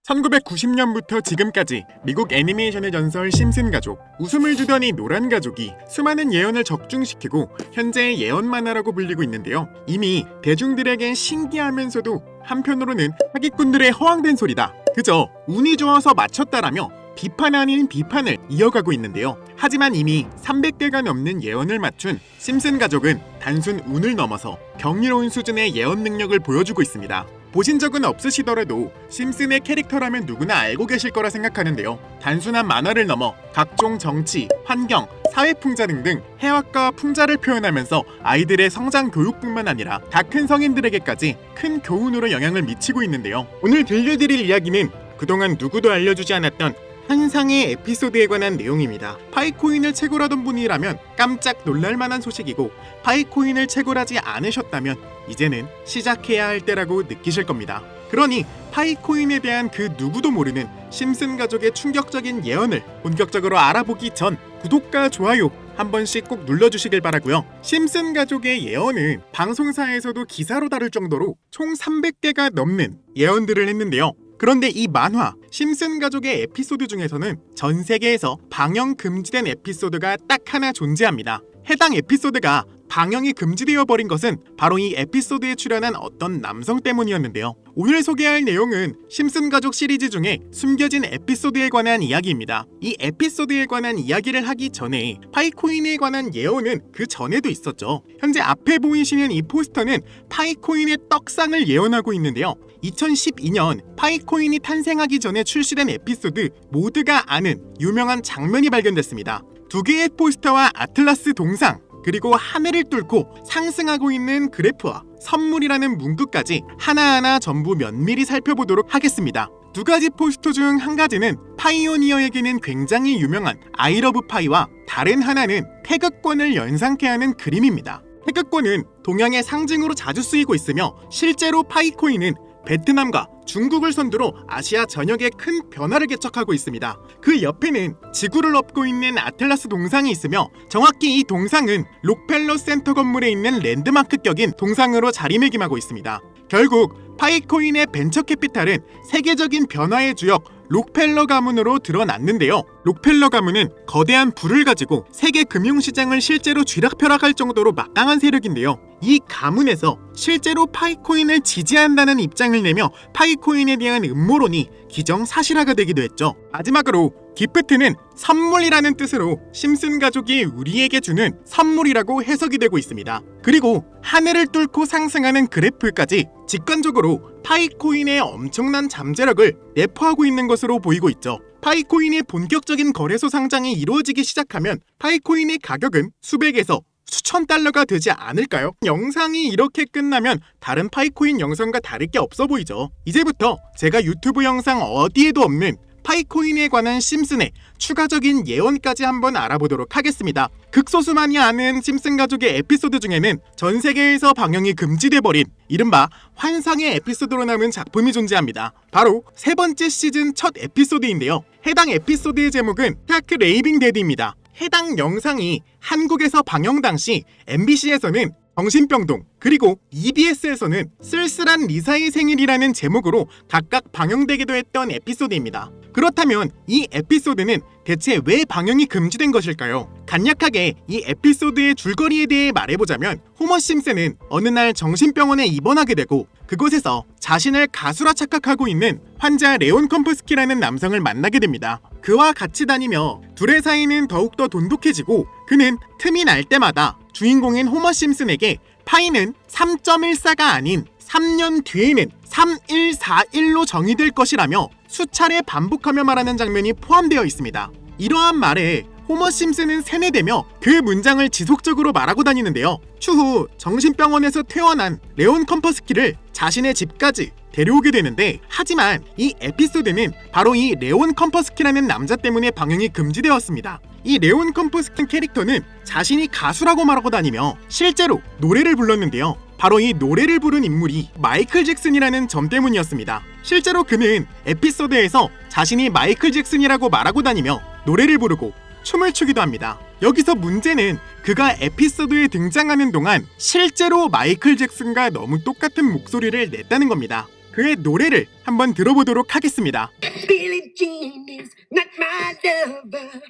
1990년부터 지금까지 미국 애니메이션의 전설 심슨 가족, 웃음을 주더니 노란 가족이 수많은 예언을 적중시키고 현재의 예언 만화라고 불리고 있는데요. 이미 대중들에겐 신기하면서도 한편으로는 사기꾼들의 허황된 소리다, 그저 운이 좋아서 맞췄다라며 비판 아닌 비판을 이어가고 있는데요. 하지만 이미 300개가 넘는 예언을 맞춘 심슨 가족은 단순 운을 넘어서 경이로운 수준의 예언 능력을 보여주고 있습니다. 보신 적은 없으시더라도 심슨의 캐릭터라면 누구나 알고 계실 거라 생각하는데요. 단순한 만화를 넘어 각종 정치, 환경, 사회풍자 등등 해학과 풍자를 표현하면서 아이들의 성장 교육뿐만 아니라 다 큰 성인들에게까지 큰 교훈으로 영향을 미치고 있는데요. 오늘 들려드릴 이야기는 그동안 누구도 알려주지 않았던 환상의 에피소드에 관한 내용입니다. 파이코인을 채굴하던 분이라면 깜짝 놀랄만한 소식이고, 파이코인을 채굴하지 않으셨다면 이제는 시작해야 할 때라고 느끼실 겁니다. 그러니 파이코인에 대한 그 누구도 모르는 심슨 가족의 충격적인 예언을 본격적으로 알아보기 전 구독과 좋아요 한 번씩 꼭 눌러주시길 바라고요. 심슨 가족의 예언은 방송사에서도 기사로 다룰 정도로 총 300개가 넘는 예언들을 했는데요. 그런데 이 만화 심슨 가족의 에피소드 중에서는 전 세계에서 방영 금지된 에피소드가 딱 하나 존재합니다. 해당 에피소드가 방영이 금지되어 버린 것은 바로 이 에피소드에 출연한 어떤 남성 때문이었는데요. 오늘 소개할 내용은 심슨 가족 시리즈 중에 숨겨진 에피소드에 관한 이야기입니다. 이 에피소드에 관한 이야기를 하기 전에 파이코인에 관한 예언은 그 전에도 있었죠. 현재 앞에 보이시는 이 포스터는 파이코인의 떡상을 예언하고 있는데요. 2012년 파이코인이 탄생하기 전에 출시된 에피소드 모두가 아는 유명한 장면이 발견됐습니다. 두 개의 포스터와 아틀라스 동상, 그리고 하늘을 뚫고 상승하고 있는 그래프와 선물이라는 문구까지 하나하나 전부 면밀히 살펴보도록 하겠습니다. 두 가지 포스터 중 한 가지는 파이오니어에게는 굉장히 유명한 I love 파이와 다른 하나는 태극권을 연상케 하는 그림입니다. 태극권은 동양의 상징으로 자주 쓰이고 있으며 실제로 파이코인은 베트남과 중국을 선두로 아시아 전역에 큰 변화를 개척하고 있습니다. 그 옆에는 지구를 엎고 있는 아틀라스 동상이 있으며 정확히 이 동상은 록펠러 센터 건물에 있는 랜드마크격인 동상으로 자리매김하고 있습니다. 결국 파이코인의 벤처 캐피탈은 세계적인 변화의 주역 록펠러 가문으로 드러났는데요. 록펠러 가문은 거대한 부를 가지고 세계 금융시장을 실제로 쥐락펴락할 정도로 막강한 세력인데요. 이 가문에서 실제로 파이코인을 지지한다는 입장을 내며 파이코인에 대한 음모론이 기정사실화가 되기도 했죠. 마지막으로 기프트는 선물이라는 뜻으로 심슨 가족이 우리에게 주는 선물이라고 해석이 되고 있습니다. 그리고 하늘을 뚫고 상승하는 그래프까지 직관적으로 파이코인의 엄청난 잠재력을 내포하고 있는 것으로 보이고 있죠. 파이코인의 본격적인 거래소 상장이 이루어지기 시작하면 파이코인의 가격은 수백에서 수천 달러가 되지 않을까요? 영상이 이렇게 끝나면 다른 파이코인 영상과 다를 게 없어 보이죠. 이제부터 제가 유튜브 영상 어디에도 없는 파이코인에 관한 심슨의 추가적인 예언까지 한번 알아보도록 하겠습니다. 극소수만이 아는 심슨 가족의 에피소드 중에는 전 세계에서 방영이 금지돼버린 이른바 환상의 에피소드로 남은 작품이 존재합니다. 바로 세 번째 시즌 첫 에피소드인데요. 해당 에피소드의 제목은 타크 레이빙 데드입니다. 해당 영상이 한국에서 방영 당시 MBC에서는 정신병동, 그리고 EBS에서는 쓸쓸한 리사의 생일이라는 제목으로 각각 방영되기도 했던 에피소드입니다. 그렇다면 이 에피소드는 대체 왜 방영이 금지된 것일까요? 간략하게 이 에피소드의 줄거리에 대해 말해보자면, 호머 심슨은 어느 날 정신병원에 입원하게 되고 그곳에서 자신을 가수라 착각하고 있는 환자 레온 컴퍼스키라는 남성을 만나게 됩니다. 그와 같이 다니며 둘의 사이는 더욱더 돈독해지고 그는 틈이 날 때마다 주인공인 호머 심슨에게 파이는 3.14가 아닌 3년 뒤에는 3141로 정의될 것이라며 수차례 반복하며 말하는 장면이 포함되어 있습니다. 이러한 말에 호머 심슨은 세뇌되며 그 문장을 지속적으로 말하고 다니는데요. 추후 정신병원에서 퇴원한 레온 컴퍼스키를 자신의 집까지 데려오게 되는데, 하지만 이 에피소드는 바로 이 레온 컴퍼스키라는 남자 때문에 방영이 금지되었습니다. 이 레온 컴퍼스키 캐릭터는 자신이 가수라고 말하고 다니며 실제로 노래를 불렀는데요. 바로 이 노래를 부른 인물이 마이클 잭슨이라는 점 때문이었습니다. 실제로 그는 에피소드에서 자신이 마이클 잭슨이라고 말하고 다니며 노래를 부르고 춤을 추기도 합니다. 여기서 문제는 그가 에피소드에 등장하는 동안 실제로 마이클 잭슨과 너무 똑같은 목소리를 냈다는 겁니다. 그의 노래를 한번 들어보도록 하겠습니다. Billie Jean is not my lover.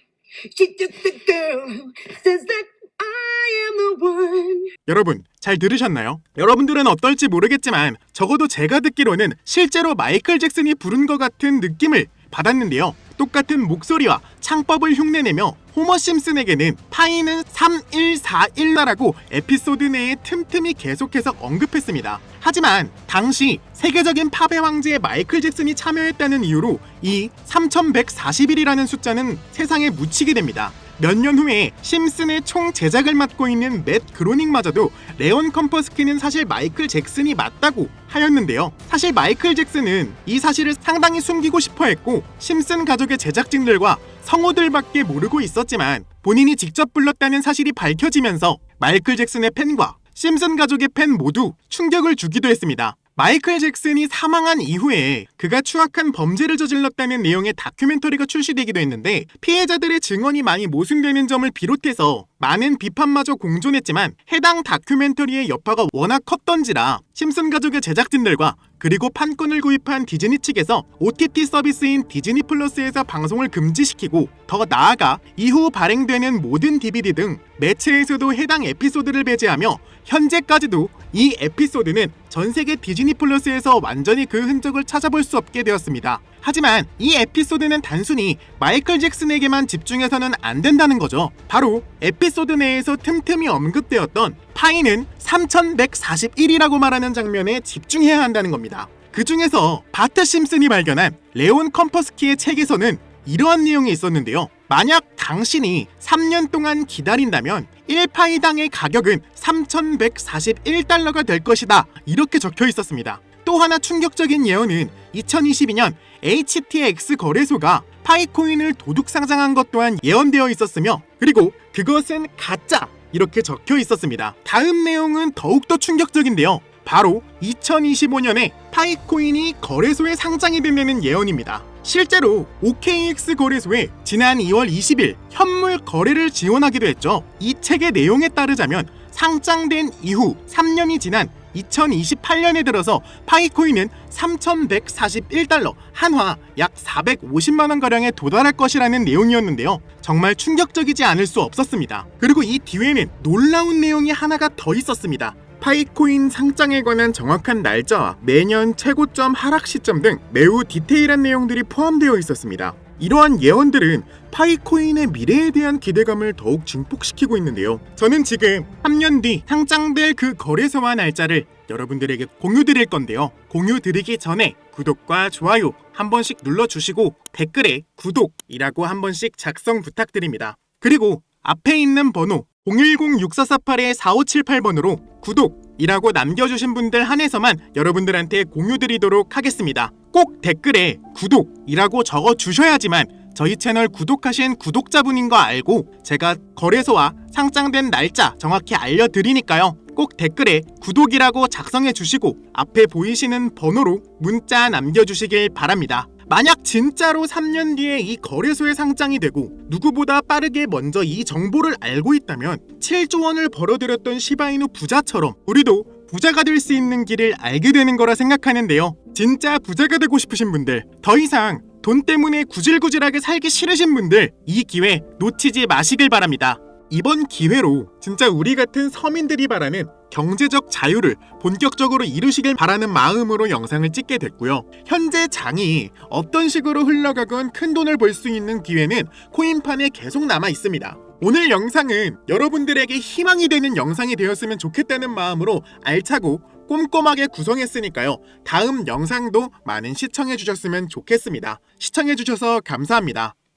She took the girl who says that I am the one. 여러분 잘 들으셨나요? 여러분들은 어떨지 모르겠지만 적어도 제가 듣기로는 실제로 마이클 잭슨이 부른 것 같은 느낌을 받았는데요. 똑같은 목소리와 창법을 흉내내며 호머 심슨에게는 파이는 3141라고 에피소드 내에 틈틈이 계속해서 언급했습니다. 하지만 당시 세계적인 팝의 황제에 마이클 잭슨이 참여했다는 이유로 이 3141이라는 숫자는 세상에 묻히게 됩니다. 몇 년 후에 심슨의 총 제작을 맡고 있는 맷 그로닝마저도 레온 컴퍼스키는 사실 마이클 잭슨이 맞다고 하였는데요. 사실 마이클 잭슨은 이 사실을 상당히 숨기고 싶어 했고 심슨 가족의 제작진들과 성우들밖에 모르고 있었지만 본인이 직접 불렀다는 사실이 밝혀지면서 마이클 잭슨의 팬과 심슨 가족의 팬 모두 충격을 주기도 했습니다. 마이클 잭슨이 사망한 이후에 그가 추악한 범죄를 저질렀다는 내용의 다큐멘터리가 출시되기도 했는데 피해자들의 증언이 많이 모순되는 점을 비롯해서 많은 비판마저 공존했지만 해당 다큐멘터리의 여파가 워낙 컸던지라 심슨 가족의 제작진들과 그리고 판권을 구입한 디즈니 측에서 OTT 서비스인 디즈니 플러스에서 방송을 금지시키고 더 나아가 이후 발행되는 모든 DVD 등 매체에서도 해당 에피소드를 배제하며 현재까지도 이 에피소드는 전 세계 디즈니 플러스에서 완전히 그 흔적을 찾아볼 수 없게 되었습니다. 하지만 이 에피소드는 단순히 마이클 잭슨에게만 집중해서는 안 된다는 거죠. 바로 에피소드 내에서 틈틈이 언급되었던 파이는 3141이라고 말하는 장면에 집중해야 한다는 겁니다. 그 중에서 바트 심슨이 발견한 레온 컴퍼스키의 책에서는 이러한 내용이 있었는데요. 만약 당신이 3년 동안 기다린다면 1파이당의 가격은 3141달러가 될 것이다. 이렇게 적혀 있었습니다. 또 하나 충격적인 예언은 2022년 HTX 거래소가 파이코인을 도둑 상장한 것 또한 예언되어 있었으며 그리고 그것은 가짜 이렇게 적혀 있었습니다. 다음 내용은 더욱더 충격적인데요. 바로 2025년에 파이코인이 거래소에 상장이 된다는 예언입니다. 실제로 OKX 거래소에 지난 2월 20일 현물 거래를 지원하기도 했죠. 이 책의 내용에 따르자면 상장된 이후 3년이 지난 2028년에 들어서 파이코인은 3141달러, 한화 약 450만원가량에 도달할 것이라는 내용이었는데요. 정말 충격적이지 않을 수 없었습니다. 그리고 이 뒤에는 놀라운 내용이 하나가 더 있었습니다. 파이코인 상장에 관한 정확한 날짜와 매년 최고점 하락 시점 등 매우 디테일한 내용들이 포함되어 있었습니다. 이러한 예언들은 파이코인의 미래에 대한 기대감을 더욱 증폭시키고 있는데요. 저는 지금 3년 뒤 상장될 그 거래소와 날짜를 여러분들에게 공유드릴 건데요. 공유드리기 전에 구독과 좋아요 한 번씩 눌러주시고 댓글에 구독이라고 한 번씩 작성 부탁드립니다. 그리고 앞에 있는 번호 010-6448-4578번으로 구독이라고 남겨주신 분들 한해서만 여러분들한테 공유드리도록 하겠습니다. 꼭 댓글에 구독이라고 적어주셔야지만 저희 채널 구독하신 구독자분인 거 알고 제가 거래소와 상장된 날짜 정확히 알려드리니까요. 꼭 댓글에 구독이라고 작성해 주시고 앞에 보이시는 번호로 문자 남겨주시길 바랍니다. 만약 진짜로 3년 뒤에 이 거래소에 상장이 되고 누구보다 빠르게 먼저 이 정보를 알고 있다면 7조 원을 벌어들였던 시바이누 부자처럼 우리도 부자가 될 수 있는 길을 알게 되는 거라 생각하는데요. 진짜 부자가 되고 싶으신 분들, 더 이상 돈 때문에 구질구질하게 살기 싫으신 분들 이 기회 놓치지 마시길 바랍니다. 이번 기회로 진짜 우리 같은 서민들이 바라는 경제적 자유를 본격적으로 이루시길 바라는 마음으로 영상을 찍게 됐고요. 현재 장이 어떤 식으로 흘러가건 큰 돈을 벌 수 있는 기회는 코인판에 계속 남아 있습니다. 오늘 영상은 여러분들에게 희망이 되는 영상이 되었으면 좋겠다는 마음으로 알차고 꼼꼼하게 구성했으니까요. 다음 영상도 많은 시청해 주셨으면 좋겠습니다. 시청해 주셔서 감사합니다.